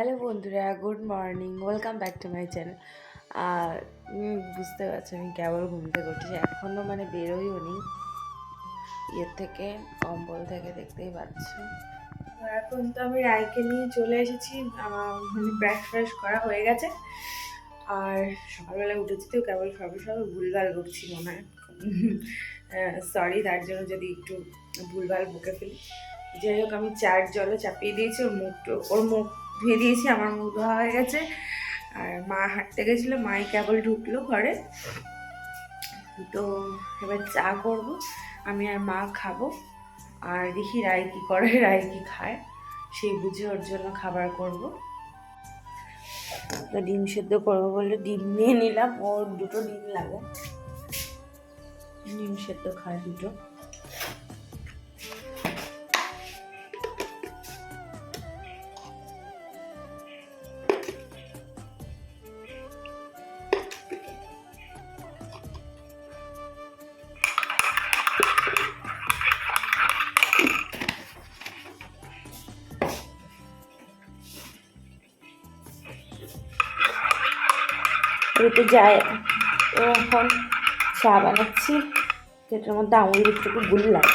Hello বন্ধুরা, good morning, welcome back to my channel. আর বুঝতে পারছি আমি কেবল ঘুম থেকে উঠেছি, এখনও বেরোইও নি ইয়ের থেকে, কম্বল থেকে, দেখতেই পাচ্ছ। এখন তো আমি রায়কে নিয়ে চলে এসেছি, ব্রেকফাস্ট করা হয়ে গেছে। আর সকালবেলায় উঠেছি তো কেবল সবে সবে ভুলভাল বকছি মনে হয়, সরি তার জন্য যদি একটু ভুলভাল বকে ফেলি। যাই হোক, আমি চার জলে চাপিয়ে দিয়েছি, ওর মুখ ধুয়ে দিয়েছি, আমার মুখ ধোয়া হয়ে গেছে। আর মা হাঁটতে গেছিলো, মাই কেবল ঢুকলো ঘরে। তো এবার চা করব, আমি আর মা খাবো। আর দেখি রায় কি করে, রায় কি খায় সেই বুঝে ওর জন্য খাবার করব। তো ডিম সেদ্ধ করবো বলে ডিম নিয়ে নিলাম, ওর দুটো ডিম লাগে, ডিম সেদ্ধ খায় দুটো। তো যায় ও এখন চা বানাচ্ছি, যেটার মধ্যে আঙুল একটু গুললাম,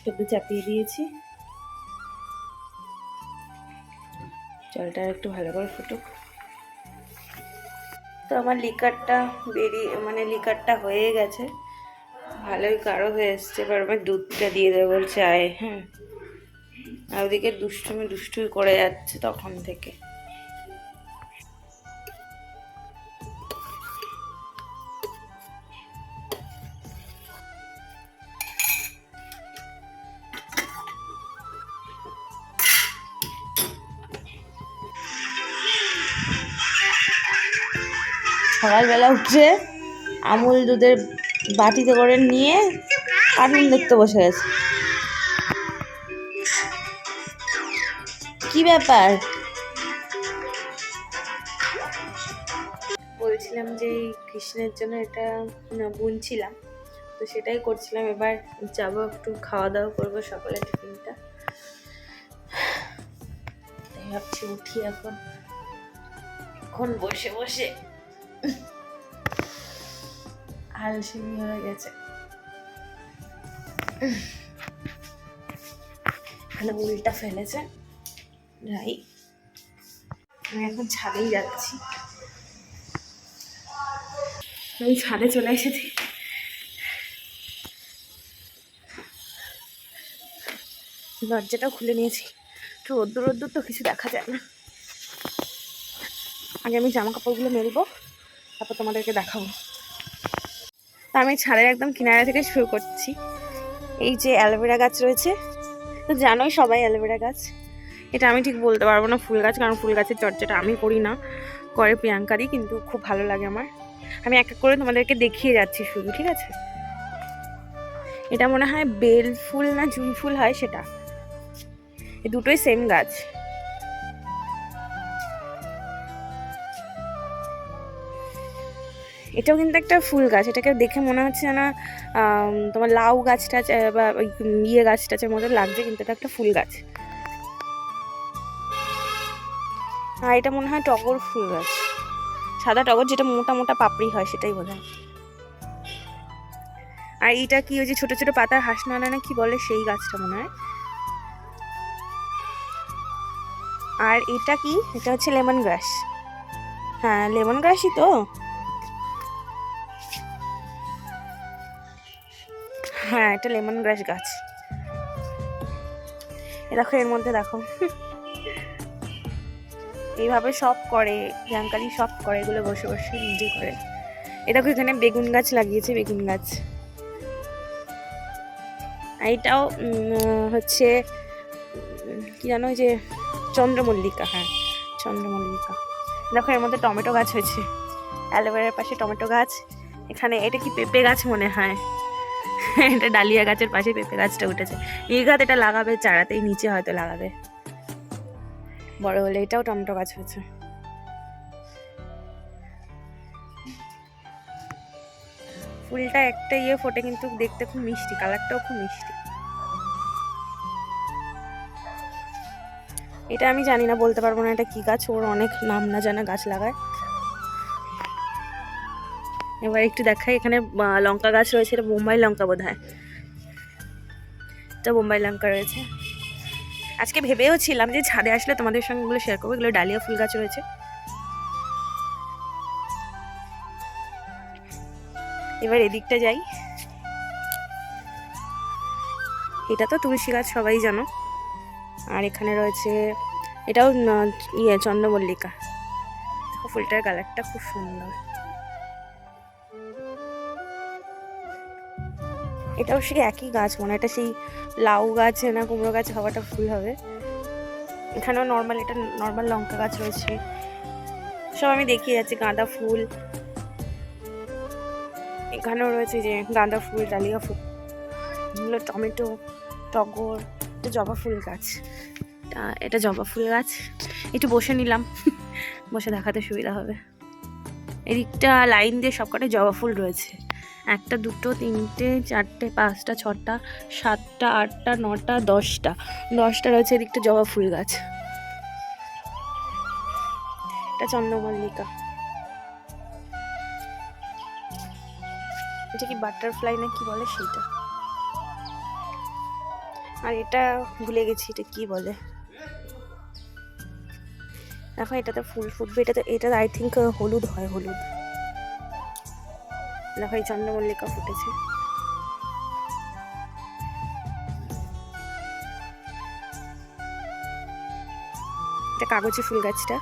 একটু চাপিয়ে দিয়েছি। জলটা একটু ভালো করে ফুটুক। তো আমার লিকারটা লিকারটা হয়ে গেছে, ভালোই গাঢ় হয়ে এসছে। এবার আমি দুধটা দিয়ে দেবো চায়ে। হ্যাঁ, আর ওদিকে দুষ্টুমি করে যাচ্ছে তখন থেকে। সকালবেলা উঠে আমুল দুধের বাটিতে করে নিয়ে কার্টুন দেখতে বসে গেছে। কি ব্যাপার? বলছিলাম যে এই কৃষ্ণের জন্য এটা বুনছিলাম, তো সেটাই করছিলাম। এবার যাবো, একটু খাওয়া দাওয়া করবো, সকালের টিফিনটা। তাই ভাবছি উঠি এখন বসে বসে আলসেমি হয়ে গেছে। এখানে উল্টা ফেলেছে রাই। আমি এখন ছাদেই যাচ্ছি, আমি ছাদে চলে এসেছি। দরজাটাও খুলে নিয়েছি, একটু রোদ্দুর তো কিছু দেখা যায় না। আগে আমি জামা কাপড়গুলো মেলবো, তারপর তোমাদেরকে দেখাবো। তা আমি ছাদের একদম কিনারা থেকে শুরু করছি। এই যে অ্যালোভেরা গাছ রয়েছে, তো জানোই সবাই অ্যালোভেরা গাছ। এটা আমি ঠিক বলতে পারবো না ফুল গাছ, কারণ ফুল গাছের চর্চাটা আমি করি না, করে প্রিয়াঙ্কারই, কিন্তু খুব ভালো লাগে আমার। আমি এক এক করে তোমাদেরকে দেখিয়ে যাচ্ছি শুধু, ঠিক আছে? এটা মনে হয় বেল ফুল না জুঁই ফুল হয় সেটা, এই দুটোই সেম গাছ। এটাও কিন্তু একটা ফুল গাছ, এটাকে দেখে মনে হচ্ছে না তোমার লাউ গাছটা বা ওই ইয়ে গাছটার মতো লাগছে, কিন্তু এটা একটা ফুল গাছ। আর এটা মনে হয় টগর ফুল গাছ, সাদা টগর, যেটা মোটা মোটা পাপড়ি হয় সেটাই বোধ হয়। আর এটা কি ওই যে ছোট ছোট পাতার হাসনানা না কি বলে, সেই গাছটা মনে হয়। আর এটা কি? এটা হচ্ছে লেমন গ্রাস। হ্যাঁ, লেমন গ্রাসই তো। হ্যাঁ, এটা লেমন গ্রাস গাছ। দেখো এর মধ্যে দেখো, এইভাবে সব করে প্রিয়াঙ্কারি, সব করে এগুলো বসে বসে নিজে করে। এটা এখানে বেগুন গাছ লাগিয়েছে, বেগুন গাছ। আর এটাও হচ্ছে কি জানো, ওই যে চন্দ্রমল্লিকা। হ্যাঁ, চন্দ্রমল্লিকা। দেখো এর মধ্যে টমেটো গাছ হয়েছে, অ্যালোভেরার পাশে টমেটো গাছ। এখানে এটা কি পেঁপে গাছ মনে হয়, এটা ডালিয়া গাছের পাশে পেঁপে গাছটা উঠেছে। নির্ঘাত এটা লাগাবে চারাতেই, নিচে হয়তো লাগাবে বড় হলে। এটাও টমেটো গাছ হয়েছে। ফুলটা একটা ফোটে, কিন্তু দেখতে খুব মিষ্টি, কালারটাও খুব মিষ্টি। এটা আমি জানি না, বলতে পারবো না এটা কি গাছ, ওর অনেক নাম না জানা গাছ লাগায়। এবার একটু দেখাই, এখানে লঙ্কা গাছ রয়েছে, এটা বোম্বাই লঙ্কা বোধ হয়, এটা বোম্বাই লঙ্কা রয়েছে। আজকে ভেবেও ছিলাম যে ছাদে আসলে তোমাদের সঙ্গে এগুলো শেয়ার করবো। এগুলো ডালিয়া ফুল গাছ রয়েছে। এবার এদিকটা যাই, এটা তো তুলসী গাছ সবাই জানো। আর এখানে রয়েছে এটাও চন্দ্রমল্লিকা, দেখো ফুলটার কালারটা খুব সুন্দর। এটাও সেই একই গাছ, মনে এটা সেই লাউ গাছ না কুমড়ো গাছ হওয়াটা ফুল হবে। এখানেও নর্মাল, এটা নর্মাল লঙ্কা গাছ রয়েছে, সব আমি দেখিয়ে যাচ্ছি। গাঁদা ফুল এখানেও রয়েছে, যে গাঁদা ফুল, ডালিয়া ফুল, এগুলো টমেটো, টগর, এটা জবা ফুল গাছ, এটা জবা ফুল গাছ। একটু বসে নিলাম, বসে দেখাতে সুবিধা হবে। এদিকটা লাইন দিয়ে সবকটাই জবা ফুল রয়েছে, 1 2 3 4 5 6 7 8 9 10টা রয়েছে এদিকটা জবা ফুল গাছ। এটা চন্দ্রমল্লিকা, এটা কি বাটারফ্লাই না কি বলে সেটা। আর এটা ভুলে গেছি এটা কি বলে। দেখো এটাতে ফুল ফুটবে, এটা আই থিঙ্ক হলুদ হয়, হলুদ। দেখো এই চন্দ্রমল্লিকা ফুটেছে। এটা কাগজি ফুল গাছটা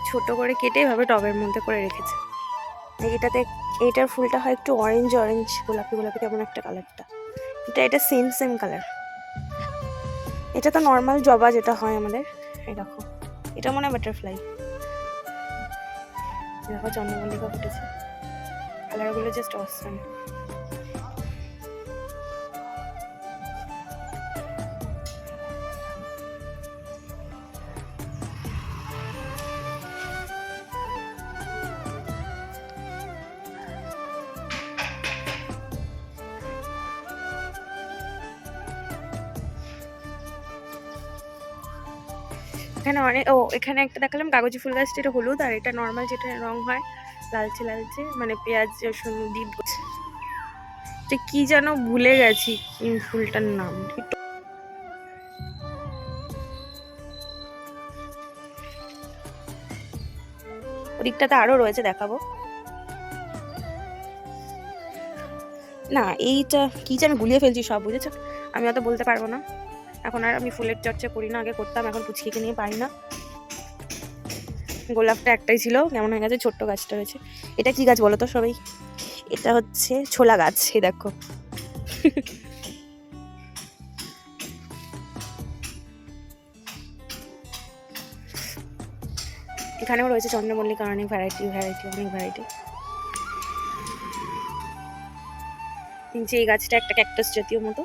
ছোট করে কেটে এভাবে টবের মধ্যে করে রেখেছে। এটাতে এইটার ফুলটা হয় একটু অরেঞ্জ অরেঞ্জ, গোলাপি গোলাপি কেমন একটা কালারটা। এটা সেম কালার। এটা তো নর্মাল জবা যেটা হয় আমাদের, এই দেখো এটা মনে হয় বাটারফ্লাই। দেখো চন্দ্রমল্লিকা ফুটেছে, কালারগুলো জাস্ট অসাম। এখানে এখানে একটা দেখালাম কাগজি ফুল গাছটা, এটা হলুদ। আর এটা নর্মাল যেটা রং হয় লালচে লালচে, মানে পেঁয়াজ রসুন দিয়ে। এটা কি যেন ভুলে গেছি ফুলটার নাম। ওদিকটাতে আরো রয়েছে, দেখাবো না। এইটা কি যে আমি গুলিয়ে ফেলছি সব, বুঝেছো? আমি অত বলতে পারবো না এখন। আর আমি ফুলের চর্চা করি না, আগে করতাম, এখন পুচকিকে নিয়ে পারি না। গোলাপটা একটাই ছিল, কেমন হয়ে গেছে। ছোট্ট গাছটা রয়েছে। এটা কি গাছ বলো তো সবাই? এটা হচ্ছে ছোলা গাছ। এই দেখো এখানেও রয়েছে চন্দ্রমল্লিকা, অনেক ভ্যারাইটি অনেক ভ্যারাইটি। নিচে এই গাছটা একটা ক্যাকটাস জাতীয় মতো।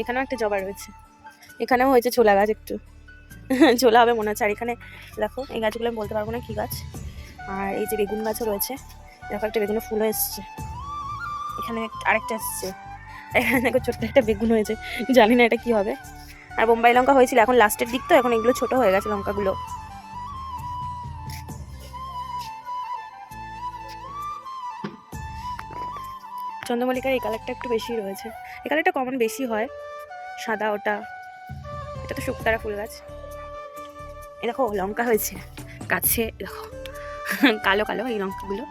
এখানেও একটা জবা রয়েছে, এখানেও হয়েছে ছোলা গাছ, একটু ছোলা হবে মনে হচ্ছে। আর এখানে দেখো এই গাছগুলো আমি বলতে পারবো না কি গাছ। আর এই যে বেগুন গাছও রয়েছে, দেখো একটা বেগুনের ফুল এসছে, এখানে আরেকটা এসছে, এখানে দেখো ছোট্ট একটা বেগুন হয়েছে, জানি না এটা কি হবে। আর বোম্বাই লঙ্কা হয়েছিল, এখন লাস্টের দিক তো, এখন এগুলো ছোট হয়ে গেছে লঙ্কাগুলো। চন্দ্রমল্লিকার এই কালারটা একটু বেশি রয়েছে, এই কালারটা কমন বেশি হয়, সাদা ওটা। এটা তো শুকতারা ফুল গাছ। এ দেখো লঙ্কা হয়েছে গাছে, দেখো কালো কালো এই লঙ্কাগুলো।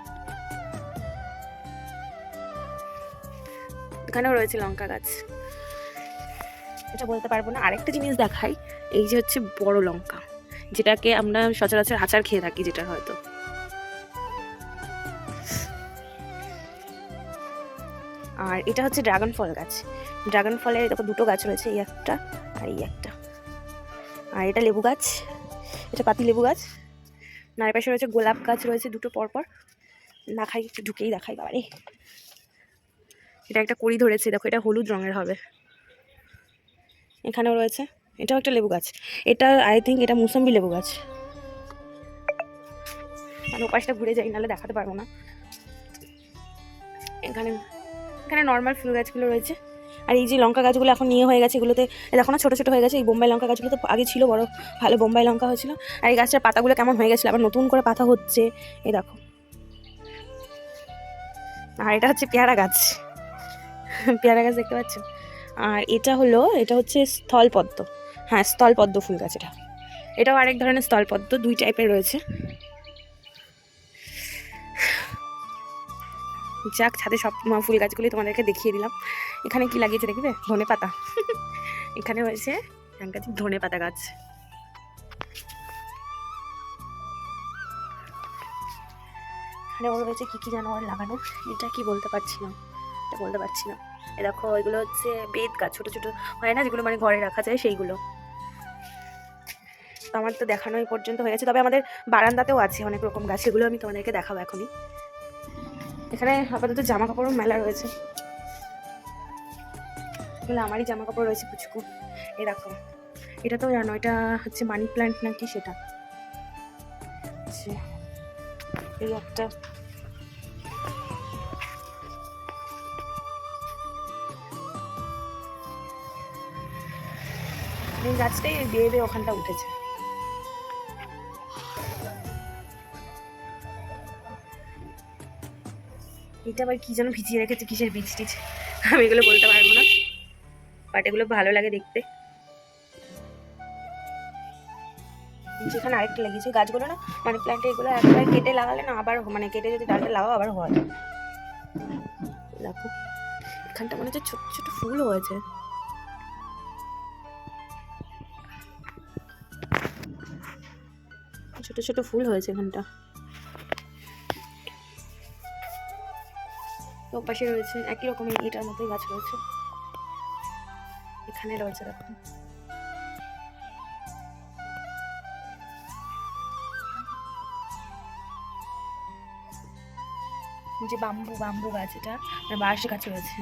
এখানেও রয়েছে লঙ্কা গাছ, এটা বলতে পারবো না। আরেকটা জিনিস দেখাই, এই যে হচ্ছে বড় লঙ্কা, যেটাকে আমরা সচরাচর আচার খেয়ে থাকি, যেটা হয়তো। আর এটা হচ্ছে ড্রাগন ফল গাছ। ড্রাগন ফলের দেখো 2টো গাছ রয়েছে, এই একটা আর এই একটা। আর এটা লেবু গাছ, এটা পাতি লেবু গাছ। নার পাশে রয়েছে গোলাপ গাছ রয়েছে 2টো পরপর। দেখাই, একটু ঢুকেই দেখাই বাবারে। এটা একটা কড়ি ধরেছে, দেখো এটা হলুদ রঙের হবে। এখানেও রয়েছে, এটাও একটা লেবু গাছ। এটা আই থিঙ্ক এটা মুসম্বি লেবু গাছ। মানে ওপাশটা ঘুরে যাই, নাহলে দেখাতে পারবো না। এখানে এখানে নর্মাল ফুল গাছগুলো রয়েছে। আর এই যে লঙ্কা গাছগুলো এখন নিয়ে হয়ে গেছে, এগুলোতে দেখো না ছোটো ছোটো হয়ে গেছে। এই বোম্বাই লঙ্কা গাছগুলো তো আগে ছিল বড়, ভালো বোম্বাই লঙ্কা হয়েছিল। আর এই গাছটার পাতাগুলো কেমন হয়ে গেছিলো, আবার নতুন করে পাতা হচ্ছে, এই দেখো। আর এটা হচ্ছে পেয়ারা গাছ, পেয়ারা গাছ দেখতে পাচ্ছ। আর এটা হচ্ছে স্থলপদ্ম, হ্যাঁ স্থলপদ্ম ফুল গাছ। এটাও আরেক ধরনের স্থলপদ্ম, দুই টাইপের রয়েছে। যাক, ছাদে সব ফুল গাছগুলি তোমাদেরকে দেখিয়ে দিলাম। এখানে কি লাগিয়েছে দেখবে, ধনে পাতা। এখানে হয়েছে ধনে পাতা গাছ। এখানে ওর রয়েছে কি যেন ওর লাগানো, এটা কি বলতে পারছি না, এ দেখো এগুলো হচ্ছে বেত গাছ, ছোট ছোট হয় না যেগুলো মানে ঘরে রাখা যায় সেইগুলো। তো আমার তো দেখানো এই পর্যন্ত হয়ে গেছে, তবে আমাদের বারান্দাতেও আছে অনেক রকম গাছ, সেগুলো আমি তোমাদেরকে দেখাবো এখনই। এখানে আপাতত জামা কাপড়ের মেলা রয়েছে, এগুলো আমারই জামা কাপড় রয়েছে পুচকু। এই দেখো, এটা তো জানো এটা হচ্ছে মানি প্ল্যান্ট নাকি সেটা। এই একটা এই গাছটাই বেয়ে ওখানটা উঠেছে। এটা আবার কি যেন ভিজিয়ে রেখেছে, কিসের বীজ টিজ আমি এগুলো বলতে পারবো না, বাট এগুলো ভালো লাগে দেখতে। যেখানে আরেকটা লাগিয়েছে গাছগুলো না মানে প্ল্যান্টে, এগুলো একবার কেটে লাগালে না আবার মানে কেটে যদি ডালটা লাগাও আবার হয়। দেখো এখানটা মনে হচ্ছে ছোট ছোট ফুল হয়েছে, ছোট ছোট ফুল হয়েছে এখানটা। তো পাশে রয়েছে একই রকমের এটার মতোই গাছ রয়েছে, এখানে রয়েছে দেখো। যে বাম্বু গাছ, এটা মানে বাঁশ গাছ রয়েছে।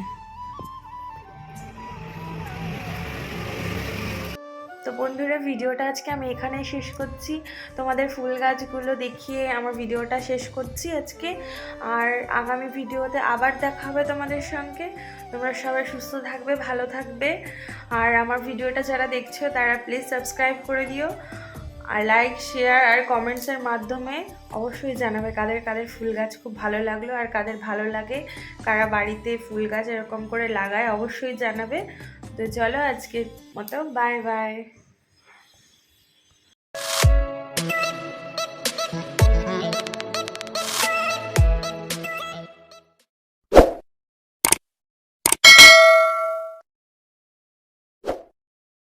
তো বন্ধুরা, ভিডিওটা আজকে আমি এখানেই শেষ করছি, তোমাদের ফুল গাছগুলো দেখিয়ে আমার ভিডিওটা শেষ করছি আজকে। আর আগামী ভিডিওতে আবার দেখা হবে তোমাদের সঙ্গে। তোমরা সবাই সুস্থ থাকবে, ভালো থাকবে। আর আমার ভিডিওটা যারা দেখছো তারা প্লিজ সাবস্ক্রাইব করে দিও, আর লাইক শেয়ার আর কমেন্টসের মাধ্যমে অবশ্যই জানাবে কাদের কাদের ফুল গাছ খুব ভালো লাগলো, আর কাদের ভালো লাগে, কারা বাড়িতে ফুল গাছ এরকম করে লাগায় অবশ্যই জানাবে। তো চলো আজকের মতো বাই বাই।